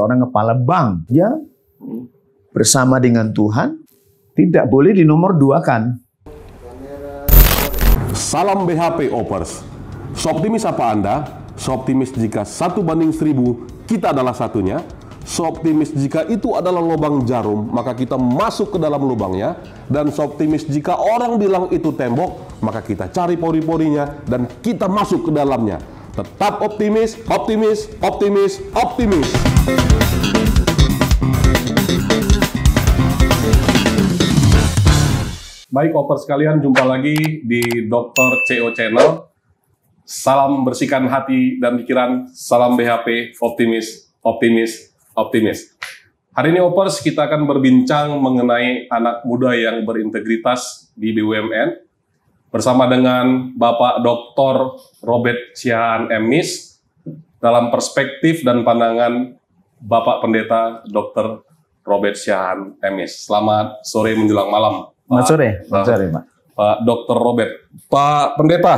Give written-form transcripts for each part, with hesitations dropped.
seorang kepala bank. Dia bersama dengan Tuhan tidak boleh dinomorduakan. Salam BHP Opers. Seoptimis apa Anda? Seoptimis jika 1:1000 kita adalah satunya? Seoptimis jika itu adalah lubang jarum, maka kita masuk ke dalam lubangnya. Dan seoptimis jika orang bilang itu tembok, maka kita cari pori-porinya dan kita masuk ke dalamnya. Tetap optimis, optimis, optimis, optimis. Baik, Opers sekalian, jumpa lagi di Dr. CO Channel. Salam bersihkan hati dan pikiran, salam BHP, optimis, optimis, optimis. Hari ini Opers kita akan berbincang mengenai anak muda yang berintegritas di BUMN bersama dengan Bapak Dr. Robert Siahaan MMis dalam perspektif dan pandangan Bapak Pendeta Dr. Robert Siahaan MMis. Selamat sore menjelang malam. Selamat sore, Pak. Pak Dr. Robert. Pak Pendeta,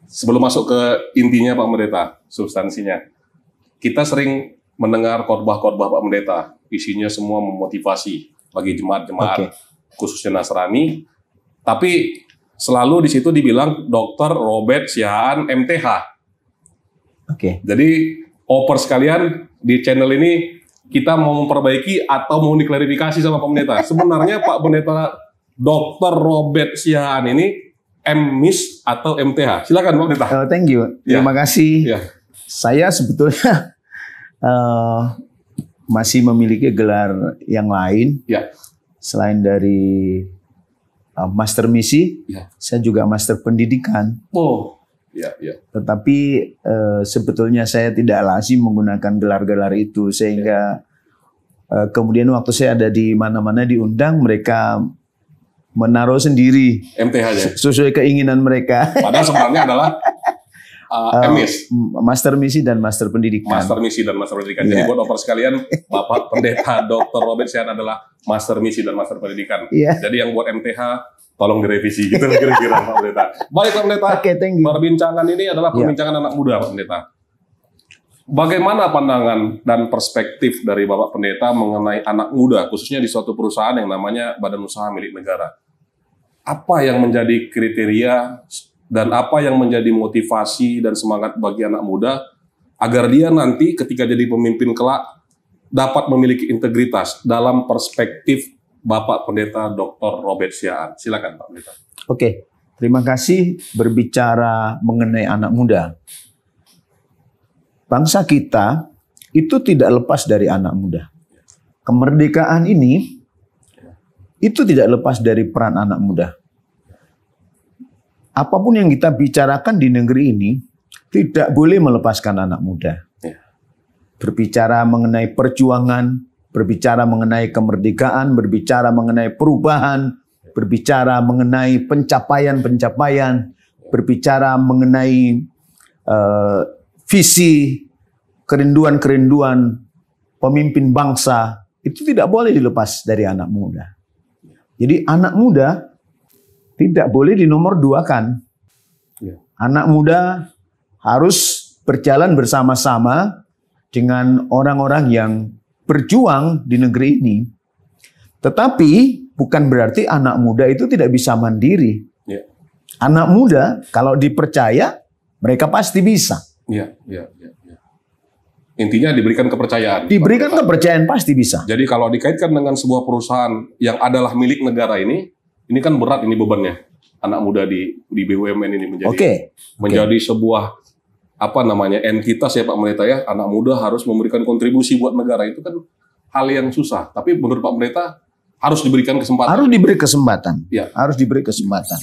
sebelum masuk ke intinya Pak Pendeta, substansinya. Kita sering mendengar khotbah-khotbah Pak Pendeta, isinya semua memotivasi bagi jemaat-jemaat, khususnya Nasrani. Tapi selalu di situ dibilang Dr. Robert Siahaan MTH. Jadi Opers sekalian di channel ini kita mau memperbaiki atau mau diklarifikasi sama Pak Pendeta. Sebenarnya Pak Pendeta Dr. Robert Siahaan ini MMis atau MTH? Silakan Pak Pendeta. Thank you. Terima kasih. Saya sebetulnya masih memiliki gelar yang lain selain dari Master Misi. Saya juga Master Pendidikan. Tetapi sebetulnya saya tidak lazim menggunakan gelar-gelar itu sehingga kemudian waktu saya ada di mana-mana diundang, mereka menaruh sendiri MTH sesuai keinginan mereka. Padahal sebenarnya adalah MMis, Master Misi dan Master Pendidikan. Master Misi dan Master Pendidikan. Jadi buat Opers sekalian, Bapak Pendeta Dr. Robert Siahaan adalah Master Misi dan Master Pendidikan. Jadi yang buat MTH tolong direvisi gitu kira-kira Pak Pendeta. Baik Pak Pendeta. Perbincangan ini adalah perbincangan anak muda Pak Pendeta. Bagaimana pandangan dan perspektif dari Bapak Pendeta mengenai anak muda, khususnya di suatu perusahaan yang namanya Badan Usaha Milik Negara? Apa yang menjadi kriteria dan apa yang menjadi motivasi dan semangat bagi anak muda agar dia nanti ketika jadi pemimpin kelak dapat memiliki integritas dalam perspektif Bapak Pendeta Dr. Robert Siahaan? Silakan Pak Pendeta. Terima kasih. Berbicara mengenai anak muda, bangsa kita itu tidak lepas dari anak muda. Kemerdekaan ini itu tidak lepas dari peran anak muda. Apapun yang kita bicarakan di negeri ini tidak boleh melepaskan anak muda. Berbicara mengenai perjuangan, berbicara mengenai kemerdekaan, berbicara mengenai perubahan, berbicara mengenai pencapaian-pencapaian, berbicara mengenai visi, kerinduan-kerinduan pemimpin bangsa, itu tidak boleh dilepas dari anak muda. Jadi anak muda tidak boleh dinomorduakan. Anak muda harus berjalan bersama-sama dengan orang-orang yang berjuang di negeri ini. Tetapi bukan berarti anak muda itu tidak bisa mandiri. Anak muda kalau dipercaya, mereka pasti bisa. Intinya diberikan kepercayaan. Diberikan kepercayaan pasti bisa. Jadi kalau dikaitkan dengan sebuah perusahaan yang adalah milik negara ini kan berat ini bebannya. Anak muda di BUMN ini menjadi sebuah entitas ya Pak Pendeta ya. Anak muda harus memberikan kontribusi buat negara, itu kan hal yang susah. Tapi menurut Pak Pendeta harus diberikan kesempatan. Harus diberi kesempatan. Harus diberi kesempatan.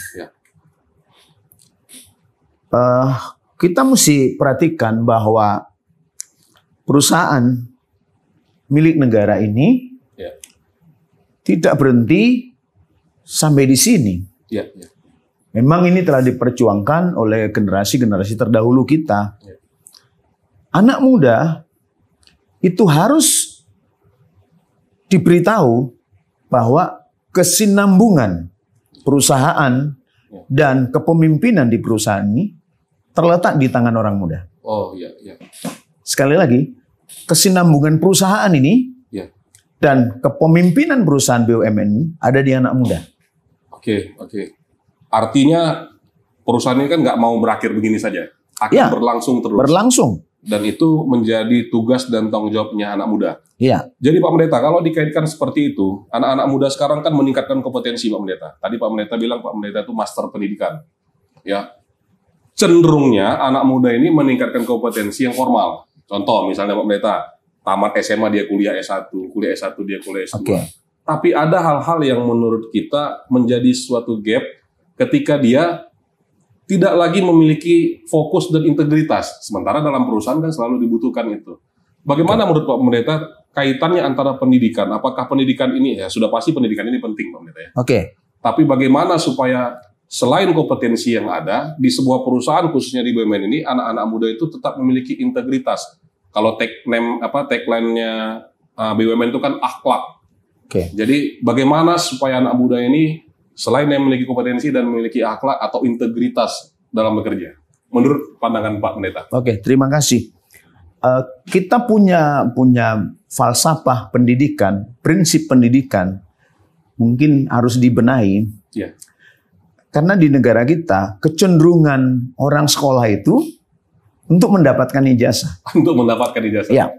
Kita mesti perhatikan bahwa perusahaan milik negara ini tidak berhenti sampai di sini. Memang ini telah diperjuangkan oleh generasi-generasi terdahulu kita. Anak muda itu harus diberitahu bahwa kesinambungan perusahaan dan kepemimpinan di perusahaan ini terletak di tangan orang muda. sekali lagi, kesinambungan perusahaan ini dan kepemimpinan perusahaan BUMN ini ada di anak muda. Oke. Artinya perusahaan ini kan nggak mau berakhir begini saja, akan berlangsung terus. Berlangsung. Dan itu menjadi tugas dan tanggung jawabnya anak muda. Iya. Jadi Pak Pendeta, kalau dikaitkan seperti itu, anak-anak muda sekarang kan meningkatkan kompetensi Pak Pendeta. Tadi Pak Pendeta bilang Pak Pendeta itu master pendidikan. Ya, cenderungnya anak muda ini meningkatkan kompetensi yang formal. Contoh misalnya Pak Pendeta, tamat SMA dia kuliah S1, kuliah S1 dia kuliah S2. Tapi ada hal-hal yang menurut kita menjadi suatu gap ketika dia tidak lagi memiliki fokus dan integritas. Sementara dalam perusahaan kan selalu dibutuhkan itu. Bagaimana menurut Pak Pendeta kaitannya antara pendidikan? Apakah pendidikan ini, ya sudah pasti pendidikan ini penting Pak Pendeta ya. Tapi bagaimana supaya selain kompetensi yang ada, di sebuah perusahaan khususnya di BUMN ini, anak-anak muda itu tetap memiliki integritas. Kalau tagline-nya BUMN itu kan akhlak. Jadi bagaimana supaya anak muda ini selain yang memiliki kompetensi dan memiliki akhlak atau integritas dalam bekerja, menurut pandangan Pak Pendeta? Terima kasih. Kita punya falsafah pendidikan, prinsip pendidikan, mungkin harus dibenahi. Karena di negara kita kecenderungan orang sekolah itu untuk mendapatkan ijazah. Untuk mendapatkan ijazah. Ya,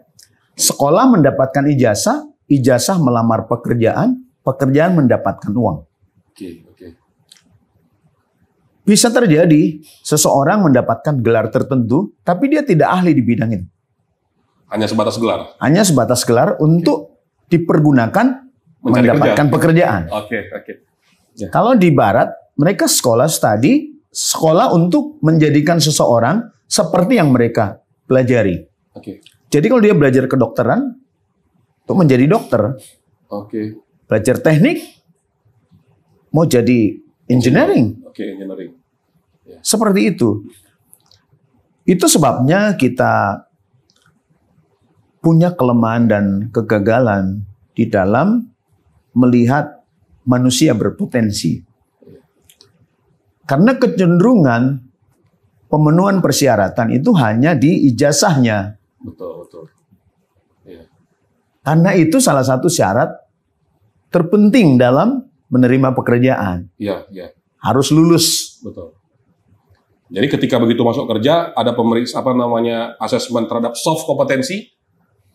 sekolah mendapatkan ijazah, ijazah melamar pekerjaan, pekerjaan mendapatkan uang. Bisa terjadi seseorang mendapatkan gelar tertentu, tapi dia tidak ahli di bidang itu. Hanya sebatas gelar? Hanya sebatas gelar untuk dipergunakan mendapatkan pekerjaan. Kalau di barat, mereka sekolah untuk menjadikan seseorang seperti yang mereka pelajari. Jadi kalau dia belajar kedokteran, untuk menjadi dokter. Belajar teknik, mau jadi engineering. Engineering. Seperti itu. Itu sebabnya kita punya kelemahan dan kegagalan di dalam melihat manusia berpotensi. Karena kecenderungan pemenuhan persyaratan itu hanya di ijazahnya. Betul. Karena itu salah satu syarat terpenting dalam menerima pekerjaan. Harus lulus. Betul. Jadi ketika begitu masuk kerja, ada asesmen terhadap soft kompetensi,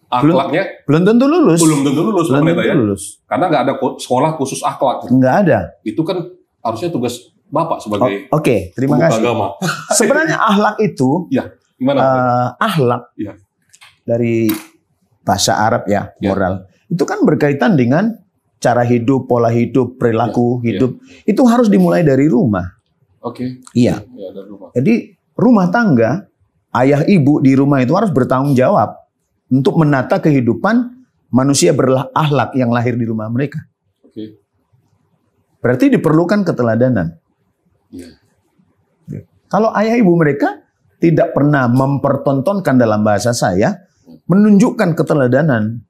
akhlaknya belum tentu lulus. Belum tentu lulus. Karena nggak ada sekolah khusus akhlak. Nggak ada. Itu kan harusnya tugas Bapak sebagai terima kasih. Agama. Sebenarnya akhlak itu, akhlak dari bahasa Arab moral, itu kan berkaitan dengan cara hidup, pola hidup, perilaku hidup. Itu harus dimulai dari rumah. Iya. Dari rumah. Jadi rumah tangga, ayah ibu di rumah itu harus bertanggung jawab untuk menata kehidupan manusia berakhlak yang lahir di rumah mereka. Berarti diperlukan keteladanan. Kalau ayah ibu mereka tidak pernah mempertontonkan dalam bahasa saya, menunjukkan keteladanan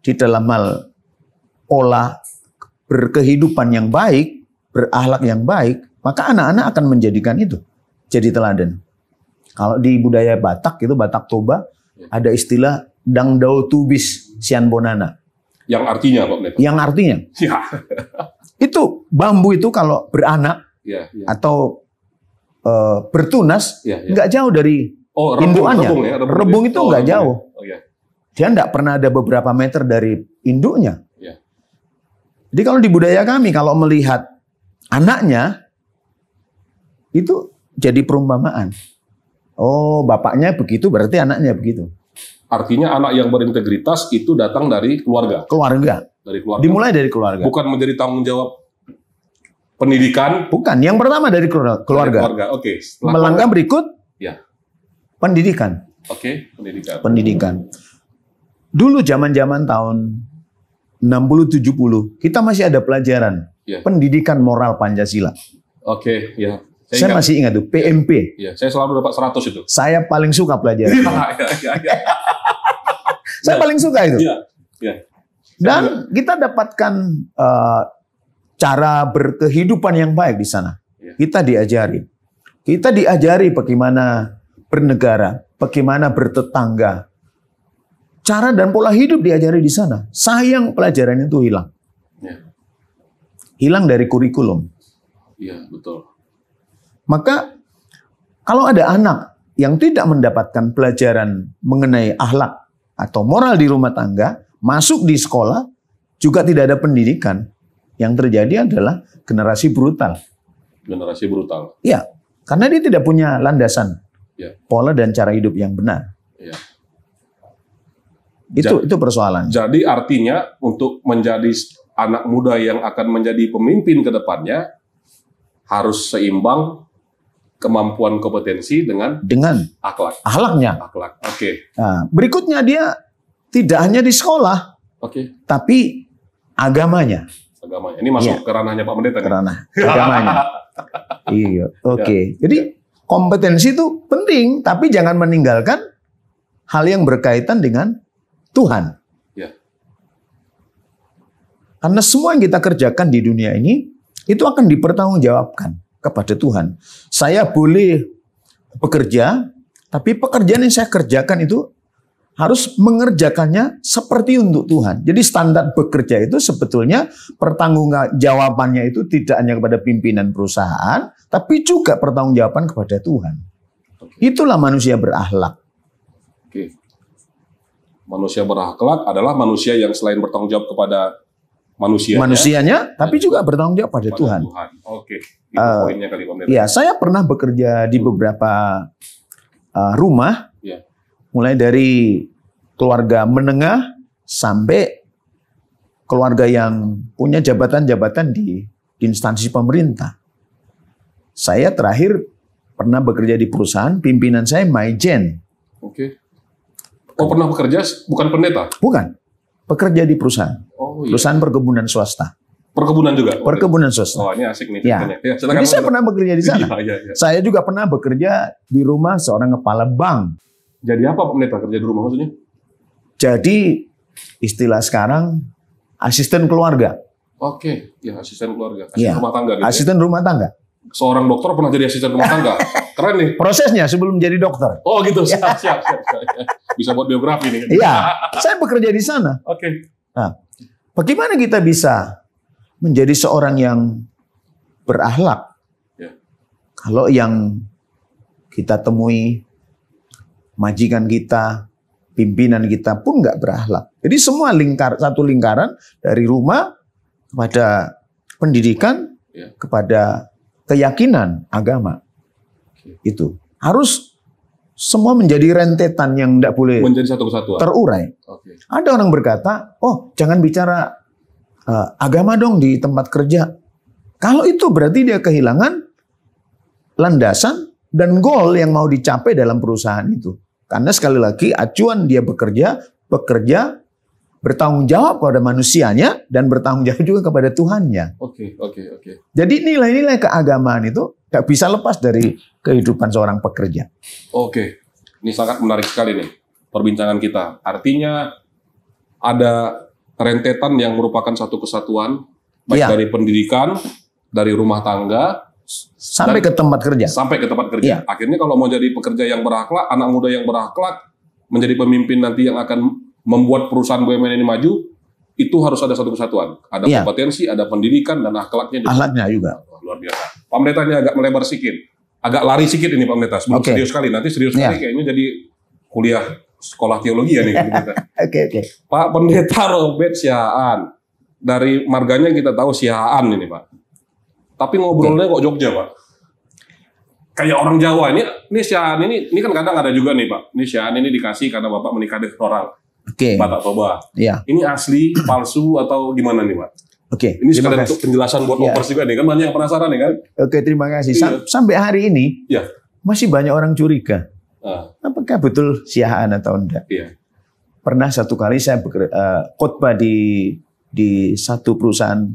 di dalam hal pola berkehidupan yang baik, berakhlak yang baik, maka anak-anak akan menjadikan itu jadi teladan. Kalau di budaya Batak itu, Batak Toba, ada istilah dang dau tubis sian bonana. Yang artinya Pak Pendeta? Yang artinya. Itu bambu itu kalau beranak atau bertunas, nggak jauh dari indukannya. Rebung itu nggak jauh. Dia nggak pernah ada beberapa meter dari induknya. Jadi kalau di budaya kami, kalau melihat anaknya, itu jadi perumpamaan. Oh, bapaknya begitu, berarti anaknya begitu. Artinya anak yang berintegritas itu datang dari keluarga. Dari keluarga. Dimulai dari keluarga. Bukan menjadi tanggung jawab pendidikan. Bukan. Yang pertama dari keluarga. Dari keluarga. Melangkah berikut. Pendidikan. Pendidikan. Dulu zaman-zaman tahun 60-70, kita masih ada pelajaran pendidikan moral Pancasila. Saya masih ingat tuh, PMP. Saya selalu dapat 100 itu. Saya paling suka pelajaran. Saya paling suka itu. Dan kita dapatkan cara berkehidupan yang baik di sana. Kita diajari bagaimana bernegara, bagaimana bertetangga, cara dan pola hidup diajari di sana. Sayang pelajaran itu hilang. Ya. Hilang dari kurikulum. Iya, betul. Maka kalau ada anak yang tidak mendapatkan pelajaran mengenai akhlak atau moral di rumah tangga, masuk di sekolah juga tidak ada pendidikan, yang terjadi adalah generasi brutal. Generasi brutal. Iya, karena dia tidak punya landasan, pola dan cara hidup yang benar. Ya. Itu persoalan. Jadi artinya untuk menjadi anak muda yang akan menjadi pemimpin ke depannya harus seimbang kemampuan kompetensi dengan akhlak. Akhlaknya. Akhlak. Oke. Nah, berikutnya dia tidak hanya di sekolah, tapi agamanya. Agamanya. Ini masuk ke ranahnya Pak Pendeta. Ke ranah agamanya. Iya. Oke. Jadi kompetensi itu penting, tapi jangan meninggalkan hal yang berkaitan dengan Tuhan. Ya. Karena semua yang kita kerjakan di dunia ini itu akan dipertanggungjawabkan kepada Tuhan. Saya boleh bekerja, tapi pekerjaan yang saya kerjakan itu harus mengerjakannya seperti untuk Tuhan. Jadi standar bekerja itu sebetulnya pertanggungjawabannya itu tidak hanya kepada pimpinan perusahaan, tapi juga pertanggungjawaban kepada Tuhan. Itulah manusia berakhlak. Oke. Manusia berakhlak adalah manusia yang selain bertanggung jawab kepada manusianya, tapi juga bertanggung jawab pada Tuhan. Oke. Itu poinnya kali Pak Pendeta. Ya, saya pernah bekerja di beberapa rumah. Mulai dari keluarga menengah sampai keluarga yang punya jabatan-jabatan di instansi pemerintah. Saya terakhir pernah bekerja di perusahaan, pimpinan saya Maijen. Oke. Oh, pernah bekerja bukan pendeta? Bukan. Bekerja di perusahaan. Oh, iya. Perusahaan perkebunan swasta. Perkebunan juga? Perkebunan swasta. Oh, ini asik nih. Ya. Jadi saya pernah bekerja di sana. Ya. Saya juga pernah bekerja di rumah seorang kepala bank. Jadi apa Pak Pendeta kerja di rumah maksudnya? Jadi istilah sekarang asisten keluarga. Oke, ya asisten keluarga, asisten rumah tangga. Gitu asisten rumah tangga. Seorang dokter pernah jadi asisten rumah tangga. Keren nih. Prosesnya sebelum jadi dokter. Oh gitu, siap. Bisa buat biografi nih. Iya, saya bekerja di sana. Oke. Nah, bagaimana kita bisa menjadi seorang yang berakhlak? Ya. Kalau yang kita temui majikan kita, pimpinan kita pun nggak berakhlak. Jadi semua satu lingkaran dari rumah kepada pendidikan, kepada keyakinan agama. Itu harus semua menjadi rentetan yang tidak boleh menjadi satu kesatuan. Terurai. Ada orang berkata, oh jangan bicara agama dong di tempat kerja. Kalau itu berarti dia kehilangan landasan dan goal yang mau dicapai dalam perusahaan itu. Karena sekali lagi acuan dia bekerja bertanggung jawab kepada manusianya dan bertanggung jawab juga kepada Tuhannya. Oke. Jadi nilai-nilai keagamaan itu gak bisa lepas dari kehidupan seorang pekerja. Oke, ini sangat menarik sekali nih perbincangan kita. Artinya ada rentetan yang merupakan satu kesatuan, baik dari pendidikan, dari rumah tangga, sampai ke tempat kerja. Sampai ke tempat kerja. Akhirnya kalau mau jadi pekerja yang berakhlak, anak muda yang berakhlak, menjadi pemimpin nanti yang akan membuat perusahaan BUMN ini maju, itu harus ada satu kesatuan. Ada kompetensi, ada pendidikan, dan akhlaknya juga. Akhlaknya juga. Luar biasa. Pak Pendeta ini agak melebar sedikit. Agak lari sedikit ini Pak Pendeta. Sebelum serius sekali. Nanti serius sekali kayaknya jadi kuliah sekolah teologi ya nih. Oke. Pak Pendeta Robert Sihaan. Dari marganya kita tahu Sihaan ini Pak. Tapi ngobrolnya kok Jogja, Pak. Kayak orang Jawa ini Sihaan ini kan kadang ada juga nih, Pak. Ini Sihaan ini dikasih karena Bapak menikah dengan orang Batak Toba. Iya. Ini asli, palsu atau gimana nih, Pak? Oke. Ini sekadar untuk penjelasan buat Popers juga nih, kan banyak yang penasaran nih kan? Oke, terima kasih. Sampai hari ini masih banyak orang curiga. Apakah betul Sihaan atau enggak? Iya. Pernah satu kali saya khotbah di satu perusahaan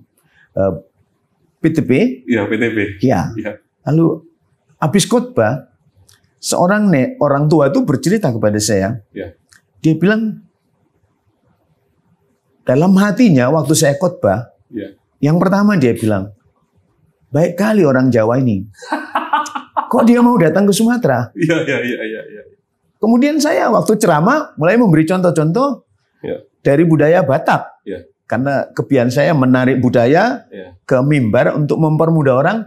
PTP. Iya, PTP. Iya. Lalu habis khotbah, seorang orang tua itu bercerita kepada saya. Iya. Dia bilang, dalam hatinya waktu saya khotbah, yang pertama dia bilang, baik kali orang Jawa ini. Kok dia mau datang ke Sumatera? Iya. Kemudian saya waktu ceramah mulai memberi contoh-contoh dari budaya Batak. Karena kebiasaan saya menarik budaya ke mimbar untuk mempermudah orang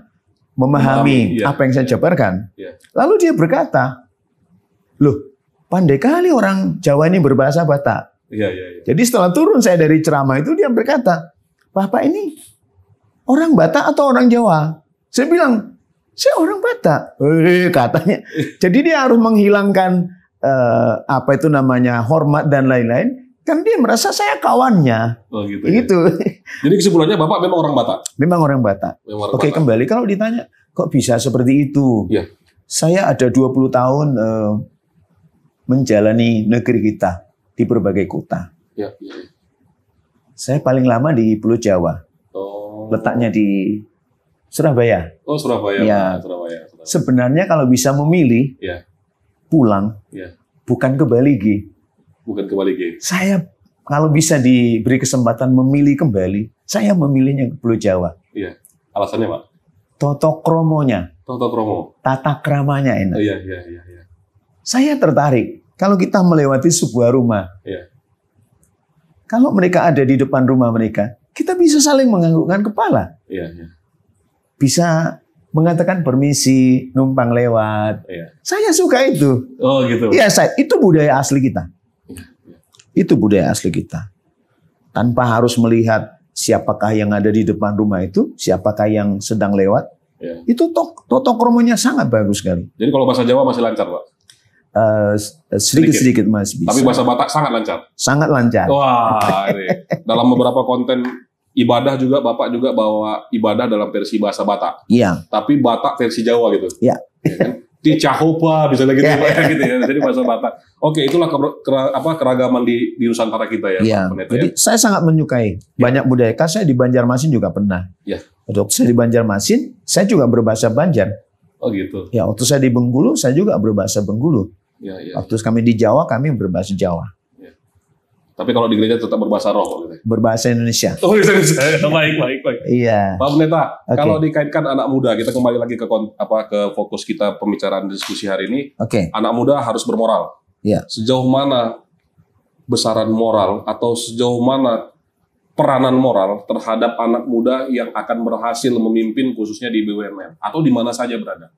memahami apa yang saya jabarkan. Lalu dia berkata, loh, pandai kali orang Jawa ini berbahasa Batak. Jadi setelah turun saya dari ceramah itu, dia berkata, Bapak ini orang Batak atau orang Jawa? Saya bilang, saya orang Batak. Katanya. Jadi dia harus menghilangkan apa itu namanya hormat dan lain-lain. Kan dia merasa saya kawannya. Oh gitu. Gitu. Ya? Jadi kesimpulannya Bapak memang orang Batak? Memang orang Batak. Oke, kembali kalau ditanya, kok bisa seperti itu? Saya ada 20 tahun menjalani negeri kita di berbagai kota. Saya paling lama di Pulau Jawa. Letaknya di Surabaya. Oh, Surabaya. Ya. Surabaya. Sebenarnya kalau bisa memilih, pulang, bukan ke Bali, G. Bukan ke Bali, G. Saya kalau bisa diberi kesempatan memilih kembali, saya memilihnya ke Pulau Jawa. Iya. Alasannya, Pak? Toto kromonya. Toto kromo. Tata kramanya enak. Iya. Saya tertarik kalau kita melewati sebuah rumah. Kalau mereka ada di depan rumah mereka, kita bisa saling menganggukkan kepala. Bisa mengatakan permisi, numpang lewat. Saya suka itu. Oh gitu. Iya, itu budaya asli kita. Itu budaya asli kita. Tanpa harus melihat siapakah yang ada di depan rumah itu, siapakah yang sedang lewat. Itu toto kromonya sangat bagus sekali. Jadi kalau bahasa Jawa masih lancar, Pak? Sedikit-sedikit masih bisa. Tapi bahasa Batak sangat lancar? Sangat lancar. Wah, ini. Dalam beberapa konten ibadah juga, Bapak juga bawa ibadah dalam versi bahasa Batak. Iya. Tapi Batak versi Jawa gitu. Iya. Ya kan? Di Cahopa, misalnya gitu, gitu ya. Jadi bahasa Batak. Oke, itulah keragaman di Nusantara kita ya, Iya. Pak Pendeta. Jadi saya sangat menyukai banyak budaya. Kan saya di Banjarmasin juga pernah. Waktu saya di Banjarmasin, saya juga berbahasa Banjar. Oh gitu. Ya, waktu saya di Bengkulu, saya juga berbahasa Bengkulu. Waktu kami di Jawa, kami berbahasa Jawa. Tapi kalau di gereja tetap berbahasa roh gitu. Berbahasa Indonesia. Oh, Indonesia. Baik. Iya. Pak Pendeta, kalau dikaitkan anak muda, kita kembali lagi ke fokus kita pembicaraan diskusi hari ini. Anak muda harus bermoral. Sejauh mana besaran moral atau sejauh mana peranan moral terhadap anak muda yang akan berhasil memimpin khususnya di BUMN atau di mana saja berada?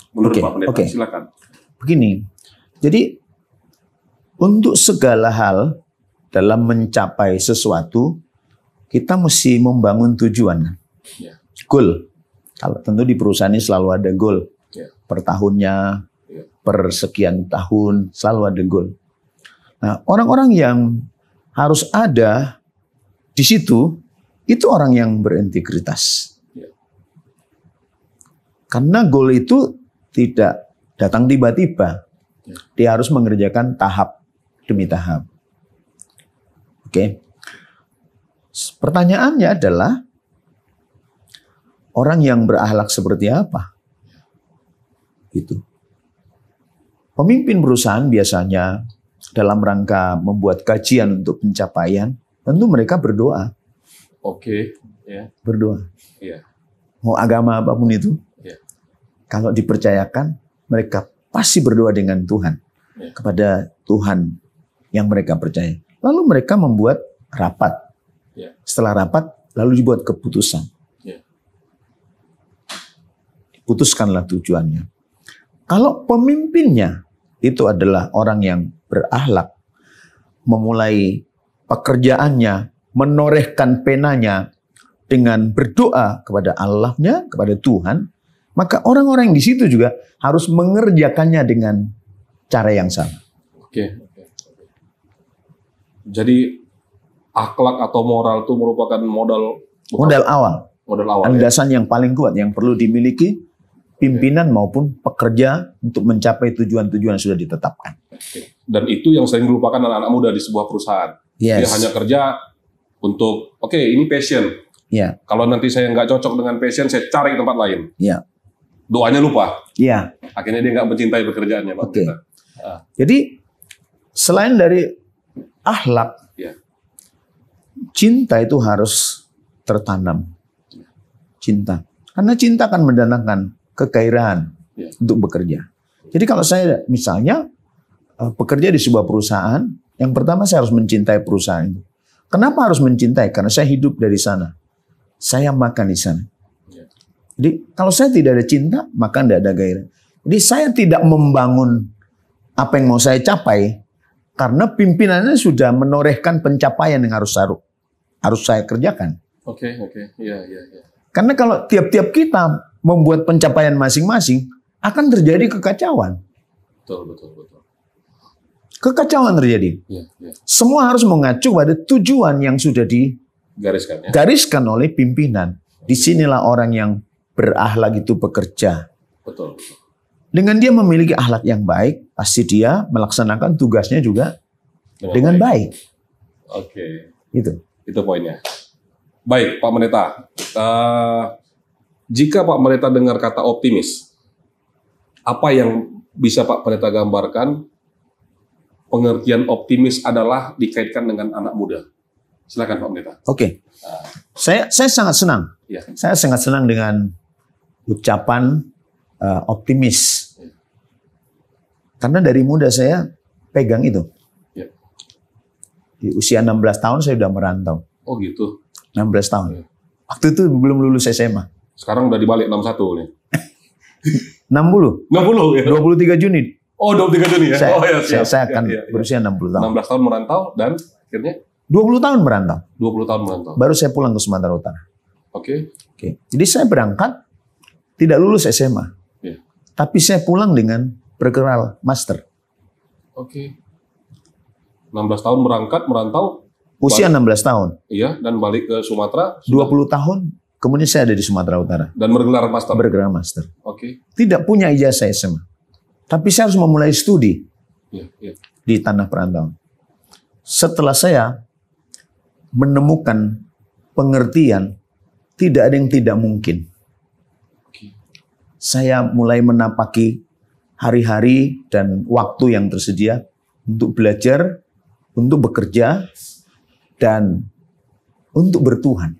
Menurut Pak Pendeta, silakan. Begini. Jadi untuk segala hal dalam mencapai sesuatu, kita mesti membangun tujuan. Goal. Kalau tentu di perusahaan ini selalu ada goal. Per tahunnya, per sekian tahun, selalu ada goal. Nah, orang-orang yang harus ada di situ, itu orang yang berintegritas. Karena goal itu tidak datang tiba-tiba. Dia harus mengerjakan tahap demi tahap. Pertanyaannya adalah orang yang berakhlak seperti apa? Itu. Pemimpin perusahaan biasanya dalam rangka membuat kajian untuk pencapaian, tentu mereka berdoa. Berdoa. Mau agama apapun itu, kalau dipercayakan, mereka pasti berdoa dengan Tuhan. Kepada Tuhan yang mereka percaya. Lalu mereka membuat rapat. Setelah rapat, lalu dibuat keputusan. Putuskanlah tujuannya. Kalau pemimpinnya itu adalah orang yang berakhlak, memulai pekerjaannya, menorehkan penanya dengan berdoa kepada Allahnya, kepada Tuhan, maka orang-orang di situ juga harus mengerjakannya dengan cara yang sama. Jadi akhlak atau moral itu merupakan modal awal. Landasan yang paling kuat yang perlu dimiliki pimpinan maupun pekerja untuk mencapai tujuan-tujuan yang sudah ditetapkan. Dan itu yang sering dilupakan anak-anak muda di sebuah perusahaan. Dia hanya kerja untuk ini passion. Kalau nanti saya nggak cocok dengan passion, saya cari tempat lain. Doanya lupa. Akhirnya dia nggak mencintai pekerjaannya, Pak. Jadi selain dari akhlak, cinta itu harus tertanam. Cinta. Karena cinta akan mendatangkan kegairahan untuk bekerja. Jadi kalau saya misalnya bekerja di sebuah perusahaan, yang pertama saya harus mencintai perusahaan itu. Kenapa harus mencintai? Karena saya hidup dari sana. Saya makan di sana. Jadi kalau saya tidak ada cinta, maka tidak ada gairah. Jadi saya tidak membangun apa yang mau saya capai, karena pimpinannya sudah menorehkan pencapaian yang harus saya kerjakan. Oke. Iya. Karena kalau tiap-tiap kita membuat pencapaian masing-masing, akan terjadi kekacauan. Betul. Kekacauan terjadi. Iya. Semua harus mengacu pada tujuan yang sudah digariskan oleh pimpinan. Disinilah orang yang berakhlak itu bekerja. Betul. Dengan dia memiliki akhlak yang baik, pasti dia melaksanakan tugasnya juga dengan baik. Oke. Itu poinnya. Baik, Pak Pendeta. Jika Pak Pendeta dengar kata optimis, apa yang bisa Pak Pendeta gambarkan? Pengertian optimis adalah dikaitkan dengan anak muda. Silakan Pak Pendeta. Oke. Saya sangat senang. Ya. Saya sangat senang dengan ucapan optimis. Karena dari muda saya pegang itu. Ya. Di usia 16 tahun saya sudah merantau. Oh gitu. 16 tahun. Ya. Waktu itu belum lulus SMA. Sekarang udah dibalik 61 nih. 60 ya. 23 Juni. Oh, 23 Juni ya. Saya akan berusia 60 tahun. 16 tahun merantau dan akhirnya 20 tahun merantau. 20 tahun merantau. Baru saya pulang ke Sumatera Utara. Oke. Jadi saya berangkat tidak lulus SMA. Ya. Tapi saya pulang dengan bergelar master. Oke. 16 tahun merantau. Usia 16 tahun. Iya, dan balik ke Sumatera. 20 tahun, kemudian saya ada di Sumatera Utara. Dan bergelar master. Bergelar master. Oke. Tidak punya ijazah SMA. Tapi saya harus memulai studi di tanah perantauan. Setelah saya menemukan pengertian, tidak ada yang tidak mungkin. Saya mulai menapaki hari-hari dan waktu yang tersedia untuk belajar, untuk bekerja, dan untuk bertuhan.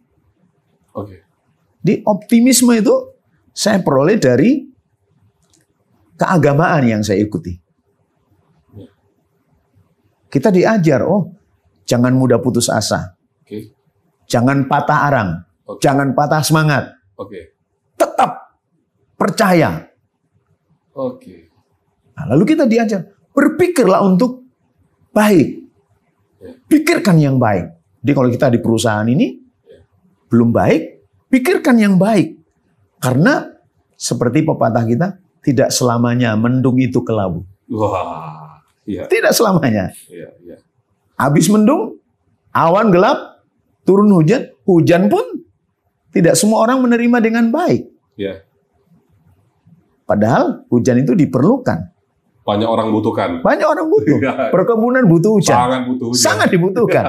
Oke. Di optimisme itu saya peroleh dari keagamaan yang saya ikuti. Kita diajar, jangan mudah putus asa. Oke. Jangan patah arang. Oke. Jangan patah semangat. Oke. Tetap percaya. Oke. Nah, lalu kita diajar, berpikirlah untuk baik. Pikirkan yang baik. Jadi kalau kita di perusahaan ini belum baik, pikirkan yang baik. Karena seperti pepatah kita, tidak selamanya mendung itu kelabu. Wah, iya. Tidak selamanya. Iya. Habis mendung, awan gelap, turun hujan pun tidak semua orang menerima dengan baik. Iya. Padahal hujan itu diperlukan. Banyak orang butuhkan. Banyak orang butuh. Perkebunan butuh hujan. Sangat butuh hujan. Sangat dibutuhkan.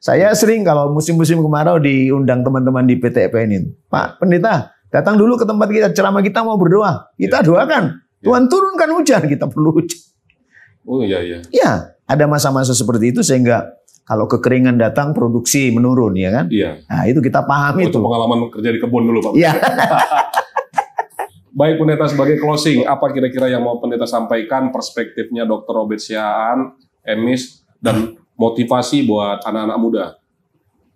Saya sering kalau musim-musim kemarau diundang teman-teman di PTPN ini. Pak Pendeta, datang dulu ke tempat kita, ceramah kita mau berdoa. Kita doakan. Tuhan turunkan hujan, kita perlu hujan. Oh iya. Ya, ada masa-masa seperti itu sehingga kalau kekeringan datang produksi menurun, ya kan? Iya. Nah, itu kita pahami itu. Pengalaman kerja di kebun dulu, Pak. Iya. Baik Pendeta, sebagai closing, apa kira-kira yang mau Pendeta sampaikan, perspektifnya Dr. Robert Siaan, Emis, dan motivasi buat anak-anak muda?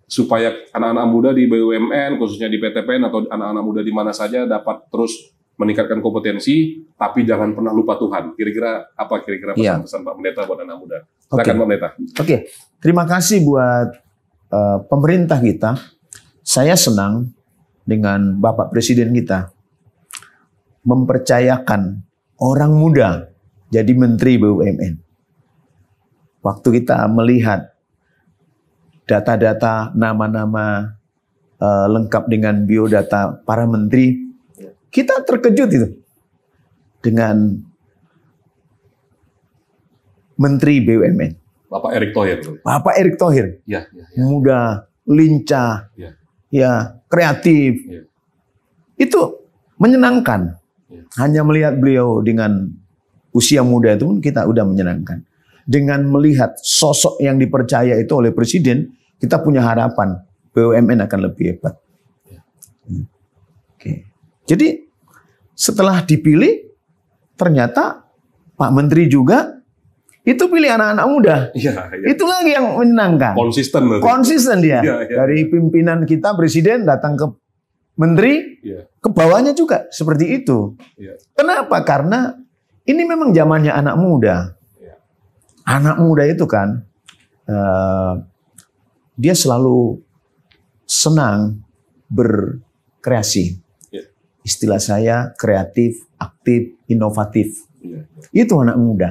Supaya anak-anak muda di BUMN, khususnya di PTPN, atau anak-anak muda di mana saja dapat terus meningkatkan kompetensi, tapi jangan pernah lupa Tuhan. Kira-kira apa pesan-pesan Pak Pendeta buat anak muda? Silakan Pak Pendeta. Oke. Terima kasih buat pemerintah kita. Saya senang dengan Bapak Presiden kita mempercayakan orang muda jadi Menteri BUMN. Waktu kita melihat data-data nama-nama lengkap dengan biodata para menteri, kita terkejut itu dengan Menteri BUMN. Bapak Erick Thohir. Bapak Erick Thohir. Ya. Muda, lincah, kreatif. Ya. Itu menyenangkan. Hanya melihat beliau dengan usia muda itu pun kita udah menyenangkan. Dengan melihat sosok yang dipercaya itu oleh Presiden, kita punya harapan BUMN akan lebih hebat. Oke. Jadi setelah dipilih, ternyata Pak Menteri juga itu pilih anak-anak muda. Ya. Itu lagi yang menyenangkan. Konsisten. Konsisten dia. Dari pimpinan kita, presiden datang ke menteri, ke bawahnya juga seperti itu. Kenapa? Karena ini memang zamannya anak muda. Anak muda itu kan, dia selalu senang berkreasi. Istilah saya kreatif, aktif, inovatif. Itu anak muda.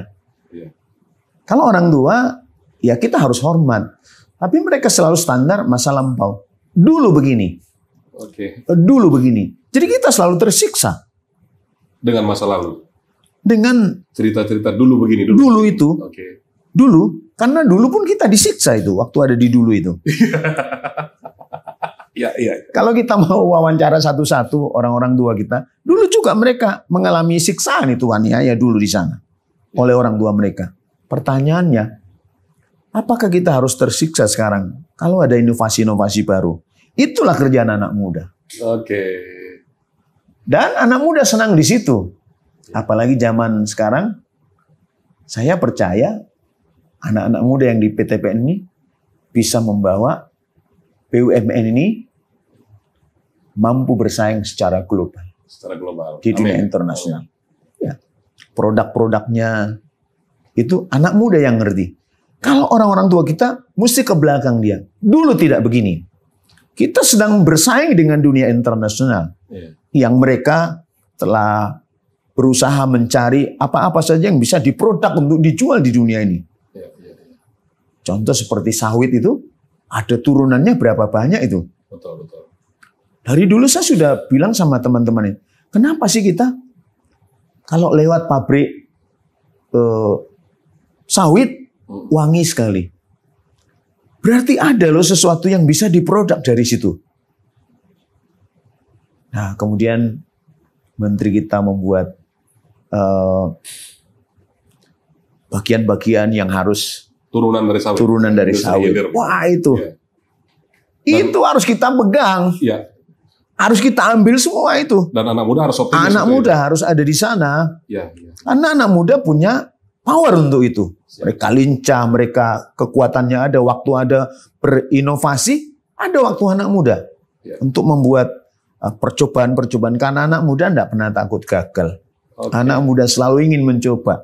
Kalau orang tua, ya kita harus hormat. Tapi mereka selalu standar masa lampau. Dulu begini. Dulu begini. Jadi kita selalu tersiksa. Dengan masa lalu? Dengan cerita-cerita dulu begini. Dulu itu. Dulu. Karena dulu pun kita disiksa itu. Waktu ada di dulu itu. Kalau kita mau wawancara satu-satu orang-orang tua kita. Dulu juga mereka mengalami siksaan itu aniaya dulu di sana. Oleh orang tua mereka. Pertanyaannya, apakah kita harus tersiksa sekarang kalau ada inovasi-inovasi baru? Itulah kerjaan anak muda. Dan anak muda senang di situ. Apalagi zaman sekarang, saya percaya anak-anak muda yang di PTPN ini bisa membawa BUMN ini mampu bersaing secara global. Di dunia internasional. Ya. Produk-produknya itu anak muda yang ngerti. Kalau orang-orang tua kita mesti ke belakang dia. Dulu tidak begini. Kita sedang bersaing dengan dunia internasional. Yang mereka telah berusaha mencari apa-apa saja yang bisa diproduk untuk dijual di dunia ini. Contoh seperti sawit itu, ada turunannya berapa banyak itu. Betul. Dari dulu saya sudah bilang sama teman-teman ini, kenapa sih kita kalau lewat pabrik sawit wangi sekali. Berarti ada loh sesuatu yang bisa diproduk dari situ. Nah, kemudian menteri kita membuat bagian-bagian yang harus turunan dari sawit. Wah, itu. Itu harus kita pegang. Harus kita ambil semua itu. Dan anak muda harus optimis. Anak muda harus ada di sana. Karena anak muda punya power untuk itu. Mereka lincah, mereka kekuatannya ada, waktu ada berinovasi, ada waktu anak muda. Untuk membuat percobaan-percobaan. Karena anak muda tidak pernah takut gagal. Anak muda selalu ingin mencoba.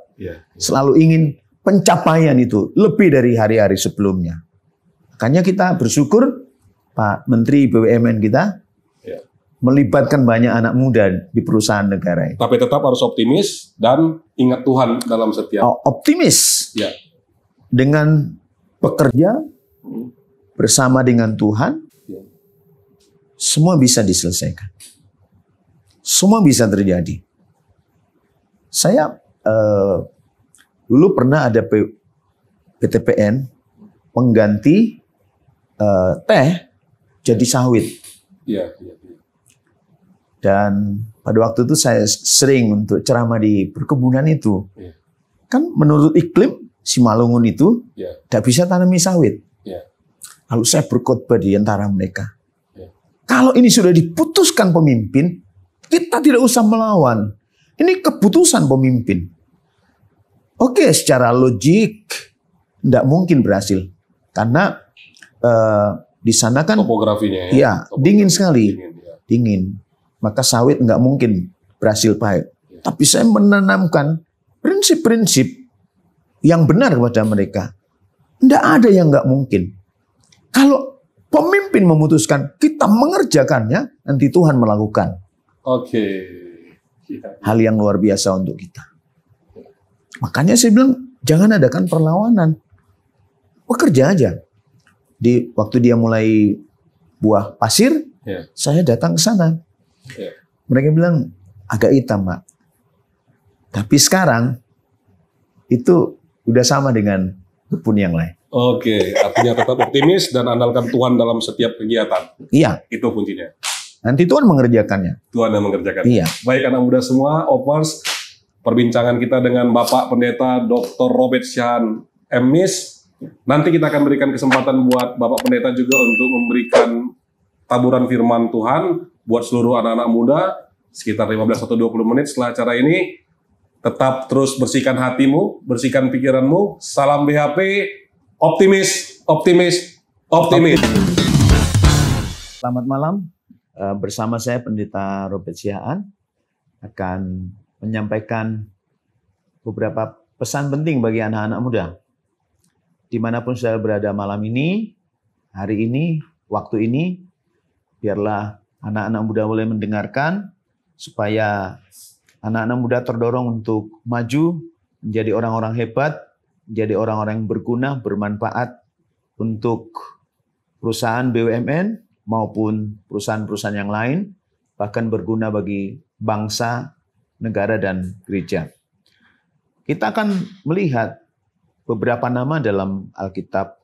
Selalu ingin pencapaian itu lebih dari hari-hari sebelumnya. Makanya kita bersyukur Pak Menteri BUMN kita melibatkan banyak anak muda di perusahaan negara ini. Tapi tetap harus optimis dan ingat Tuhan dalam setiap. Optimis. Dengan bekerja bersama dengan Tuhan, semua bisa diselesaikan. Semua bisa terjadi. Saya dulu pernah ada PTPN pengganti teh jadi sawit. Dan pada waktu itu saya sering untuk ceramah di perkebunan itu. Kan menurut iklim Simalungun itu tidak bisa tanami sawit. Lalu saya berkhotbah di antara mereka. Kalau ini sudah diputuskan pemimpin, kita tidak usah melawan. Ini keputusan pemimpin. Oke, secara logik tidak mungkin berhasil. Karena di sana kan topografinya dingin sekali. Dingin. Maka sawit nggak mungkin berhasil baik. Tapi saya menanamkan prinsip-prinsip yang benar kepada mereka. Tidak ada yang nggak mungkin. Kalau pemimpin memutuskan, kita mengerjakannya, nanti Tuhan melakukan. Hal yang luar biasa untuk kita. Makanya saya bilang, jangan adakan perlawanan. Bekerja aja. Waktu dia mulai buah pasir, saya datang ke sana. Mereka bilang agak hitam, Pak. Tapi sekarang itu udah sama dengan kebun yang lain. Artinya tetap optimis dan andalkan Tuhan dalam setiap kegiatan. Itu kuncinya. Nanti Tuhan mengerjakannya. Tuhan yang mengerjakannya. Baik anak muda semua, Opers, perbincangan kita dengan Bapak Pendeta Dr. Robert Syahan MMis. Nanti kita akan berikan kesempatan buat Bapak Pendeta juga untuk memberikan taburan firman Tuhan buat seluruh anak-anak muda sekitar 15 atau 20 menit setelah acara ini. Tetap terus bersihkan hatimu, bersihkan pikiranmu. Salam BHP, optimis, optimis, optimis. Selamat malam, bersama saya Pendeta Robert Sihaan akan menyampaikan beberapa pesan penting bagi anak-anak muda. Dimanapun saya berada malam ini, hari ini, waktu ini, biarlah anak-anak muda boleh mendengarkan, supaya anak-anak muda terdorong untuk maju, menjadi orang-orang hebat, menjadi orang-orang yang berguna, bermanfaat untuk perusahaan BUMN maupun perusahaan-perusahaan yang lain, bahkan berguna bagi bangsa, negara, dan gereja. Kita akan melihat beberapa nama dalam Alkitab.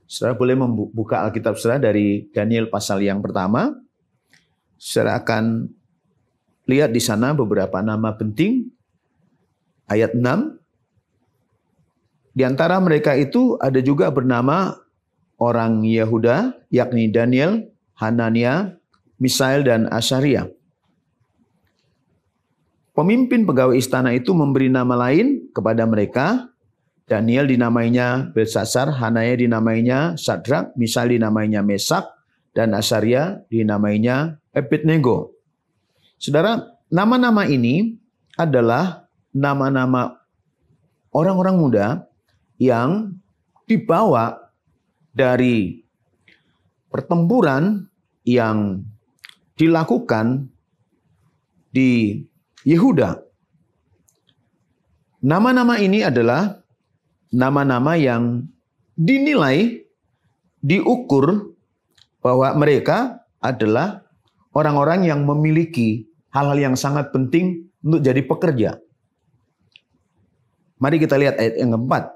Saudara boleh membuka Alkitab saudara dari Daniel pasal yang pertama. Saudara akan lihat di sana beberapa nama penting. Ayat 6. Di antara mereka itu ada juga bernama orang Yehuda, yakni Daniel, Hanania, Misael, dan Asaria. Pemimpin pegawai istana itu memberi nama lain kepada mereka. Daniel dinamainya Belsasar, Hanania dinamainya Sadrak, Misael dinamainya Mesak, dan Asaria dinamainya Abednego. Saudara, nama-nama ini adalah nama-nama orang-orang muda yang dibawa dari pertempuran yang dilakukan di Yehuda. Nama-nama ini adalah nama-nama yang dinilai, diukur bahwa mereka adalah orang-orang yang memiliki hal-hal yang sangat penting untuk jadi pekerja. Mari kita lihat ayat yang keempat.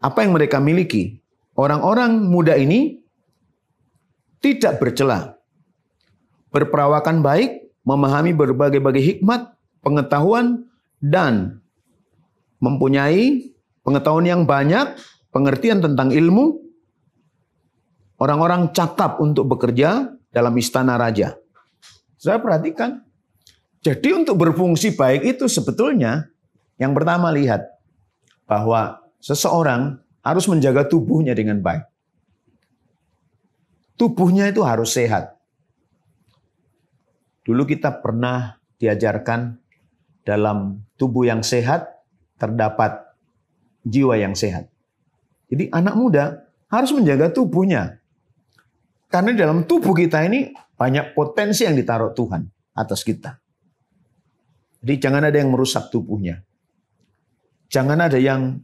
Apa yang mereka miliki? Orang-orang muda ini tidak bercela, berperawakan baik, memahami berbagai-bagai hikmat, pengetahuan, dan mempunyai pengetahuan yang banyak, pengertian tentang ilmu. Orang-orang cakap untuk bekerja dalam istana raja. Saya perhatikan. Jadi untuk berfungsi baik itu sebetulnya yang pertama lihat bahwa seseorang harus menjaga tubuhnya dengan baik. Tubuhnya itu harus sehat. Dulu kita pernah diajarkan dalam tubuh yang sehat terdapat jiwa yang sehat. Jadi anak muda harus menjaga tubuhnya. Karena dalam tubuh kita ini banyak potensi yang ditaruh Tuhan atas kita. Jadi jangan ada yang merusak tubuhnya. Jangan ada yang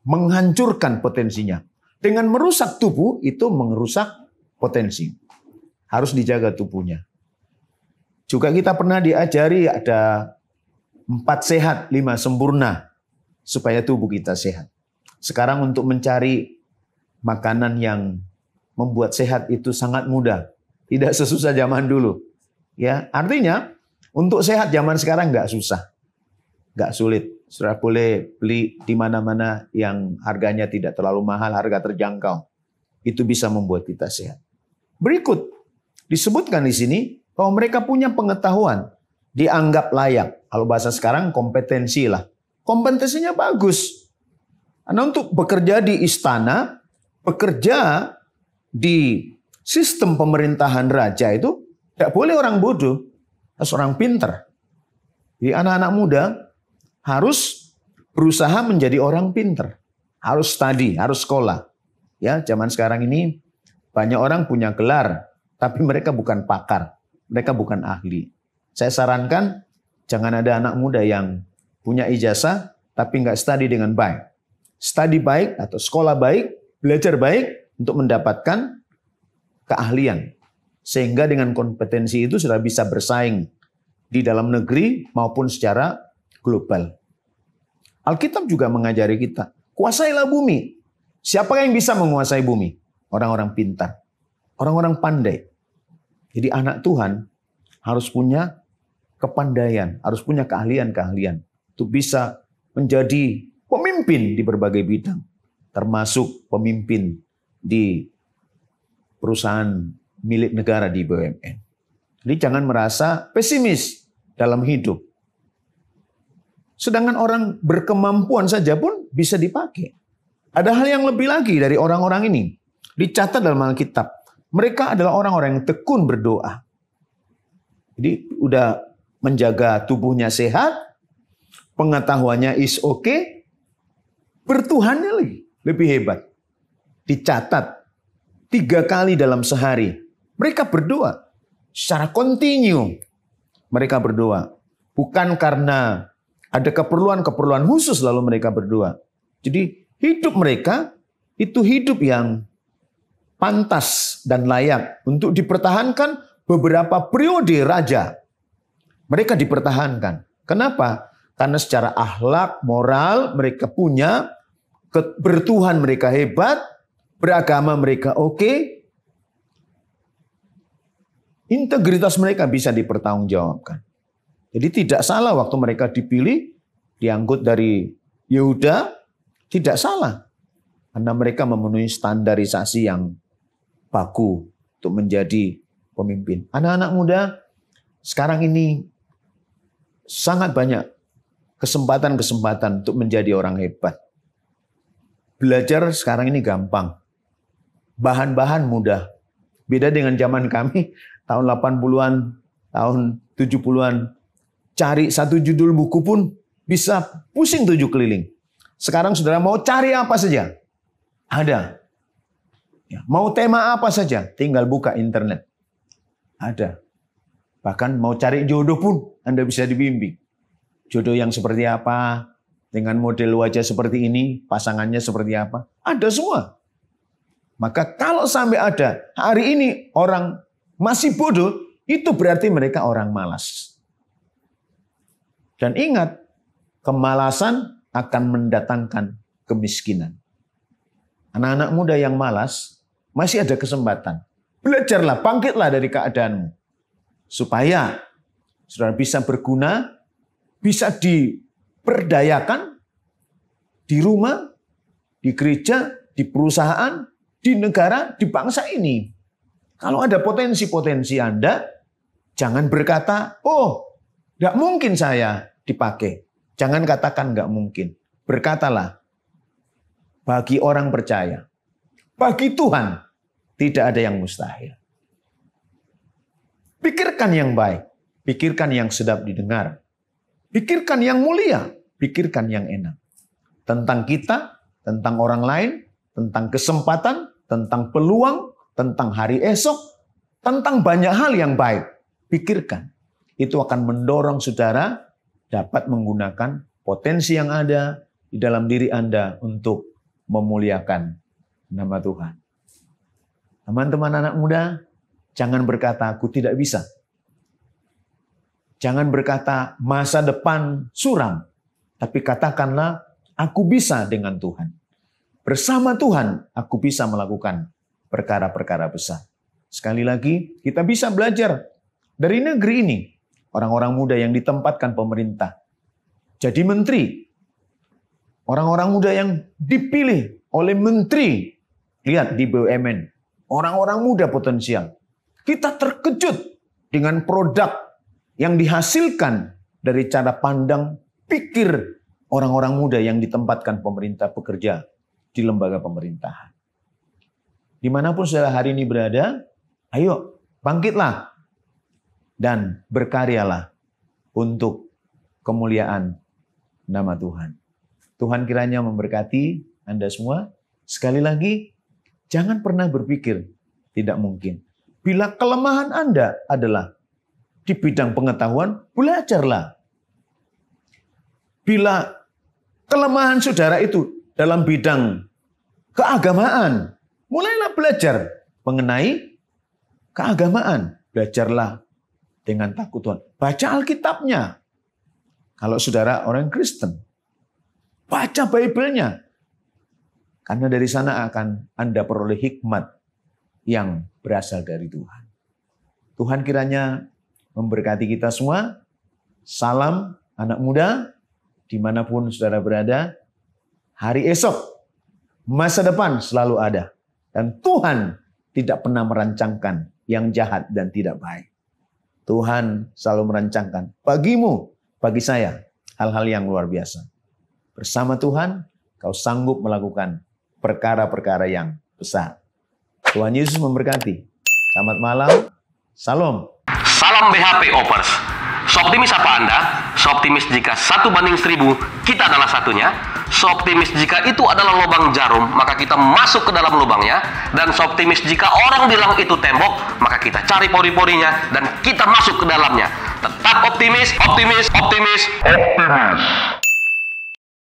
menghancurkan potensinya. Dengan merusak tubuh itu merusak potensi. Harus dijaga tubuhnya. Juga kita pernah diajari ada 4 sehat, 5 sempurna. Supaya tubuh kita sehat. Sekarang untuk mencari makanan yang membuat sehat itu sangat mudah. Tidak sesusah zaman dulu. Ya, artinya untuk sehat zaman sekarang nggak susah. Nggak sulit. Sudah boleh beli di mana-mana yang harganya tidak terlalu mahal, harga terjangkau. Itu bisa membuat kita sehat. Berikut disebutkan di sini bahwa mereka punya pengetahuan, dianggap layak. Kalau bahasa sekarang kompetensi lah. Kompetensinya bagus. Karena untuk bekerja di istana, bekerja di sistem pemerintahan raja itu tidak boleh orang bodoh, harus orang pinter. Jadi anak-anak muda harus berusaha menjadi orang pinter. Harus study, harus sekolah. Ya, zaman sekarang ini banyak orang punya gelar, tapi mereka bukan pakar, mereka bukan ahli. Saya sarankan jangan ada anak muda yang punya ijazah tapi nggak study dengan baik. Study baik atau sekolah baik, belajar baik untuk mendapatkan keahlian. Sehingga dengan kompetensi itu sudah bisa bersaing di dalam negeri maupun secara global. Alkitab juga mengajari kita, kuasailah bumi. Siapa yang bisa menguasai bumi? Orang-orang pintar, orang-orang pandai. Jadi anak Tuhan harus punya kepandaian, harus punya keahlian-keahlian untuk bisa menjadi pemimpin di berbagai bidang, termasuk pemimpin di perusahaan milik negara di BUMN. Jadi jangan merasa pesimis dalam hidup. Sedangkan orang berkemampuan saja pun bisa dipakai. Ada hal yang lebih lagi dari orang-orang ini. Dicatat dalam Alkitab. Mereka adalah orang-orang yang tekun berdoa. Jadi udah menjaga tubuhnya sehat, pengetahuannya is okay, bertuhannya lebih hebat. Dicatat 3 kali dalam sehari. Mereka berdoa secara kontinu. Mereka berdoa. Bukan karena ada keperluan-keperluan khusus lalu mereka berdoa. Jadi hidup mereka itu hidup yang pantas dan layak untuk dipertahankan beberapa periode raja. Mereka dipertahankan. Kenapa? Karena secara akhlak, moral mereka punya, bertuhan mereka hebat, beragama mereka oke, integritas mereka bisa dipertanggungjawabkan. Jadi tidak salah waktu mereka dipilih, diangkut dari Yehuda, tidak salah. Karena mereka memenuhi standarisasi yang baku untuk menjadi pemimpin. Anak-anak muda sekarang ini sangat banyak kesempatan-kesempatan untuk menjadi orang hebat. Belajar sekarang ini gampang. Bahan-bahan mudah. Beda dengan zaman kami, tahun 80-an, tahun 70-an. Cari satu judul buku pun bisa pusing 7 keliling. Sekarang saudara mau cari apa saja, ada. Ya, mau tema apa saja, tinggal buka internet. Ada. Bahkan mau cari jodoh pun Anda bisa dibimbing. Jodoh yang seperti apa, dengan model wajah seperti ini, pasangannya seperti apa, ada semua. Maka kalau sampai ada hari ini orang masih bodoh, itu berarti mereka orang malas. Dan ingat, kemalasan akan mendatangkan kemiskinan. Anak-anak muda yang malas, masih ada kesempatan. Belajarlah, bangkitlah dari keadaanmu. Supaya saudara bisa berguna, bisa diperdayakan di rumah, di gereja, di perusahaan, di negara, di bangsa ini. Kalau ada potensi-potensi Anda, jangan berkata, oh, nggak mungkin saya dipakai. Jangan katakan nggak mungkin. Berkatalah, bagi orang percaya, bagi Tuhan, tidak ada yang mustahil. Pikirkan yang baik, pikirkan yang sedap didengar, pikirkan yang mulia, pikirkan yang enak. Tentang kita, tentang orang lain, tentang kesempatan, tentang peluang, tentang hari esok, tentang banyak hal yang baik. Pikirkan. Itu akan mendorong saudara dapat menggunakan potensi yang ada di dalam diri Anda untuk memuliakan nama Tuhan. Teman-teman anak muda, jangan berkata aku tidak bisa. Jangan berkata masa depan suram. Tapi katakanlah aku bisa dengan Tuhan. Bersama Tuhan aku bisa melakukan perkara-perkara besar. Sekali lagi kita bisa belajar dari negeri ini. Orang-orang muda yang ditempatkan pemerintah. Jadi menteri. Orang-orang muda yang dipilih oleh menteri. Lihat di BUMN. Orang-orang muda potensial. Kita terkejut dengan produk yang dihasilkan dari cara pandang pikir orang-orang muda yang ditempatkan pemerintah bekerja di lembaga pemerintahan. Dimanapun saudara hari ini berada, ayo bangkitlah. Dan berkaryalah untuk kemuliaan nama Tuhan. Tuhan kiranya memberkati Anda semua. Sekali lagi, jangan pernah berpikir tidak mungkin. Bila kelemahan Anda adalah di bidang pengetahuan, belajarlah. Bila kelemahan saudara itu dalam bidang keagamaan, mulailah belajar mengenai keagamaan. Belajarlah dengan takut Tuhan. Baca Alkitabnya. Kalau saudara orang Kristen. Baca Bible-nya. Karena dari sana akan Anda peroleh hikmat yang berasal dari Tuhan. Tuhan kiranya memberkati kita semua. Salam anak muda. Dimanapun saudara berada. Hari esok. Masa depan selalu ada. Dan Tuhan tidak pernah merancangkan yang jahat dan tidak baik. Tuhan selalu merancangkan bagimu, bagi saya, hal-hal yang luar biasa. Bersama Tuhan, kau sanggup melakukan perkara-perkara yang besar. Tuhan Yesus memberkati. Selamat malam. Salam. Salam BHP Opers. Seoptimis apa Anda? Seoptimis jika 1:1000 kita adalah satunya. Seoptimis jika itu adalah lubang jarum, maka kita masuk ke dalam lubangnya. Dan seoptimis jika orang bilang itu tembok, maka kita cari pori-porinya dan kita masuk ke dalamnya. Tetap optimis, optimis, optimis, optimis.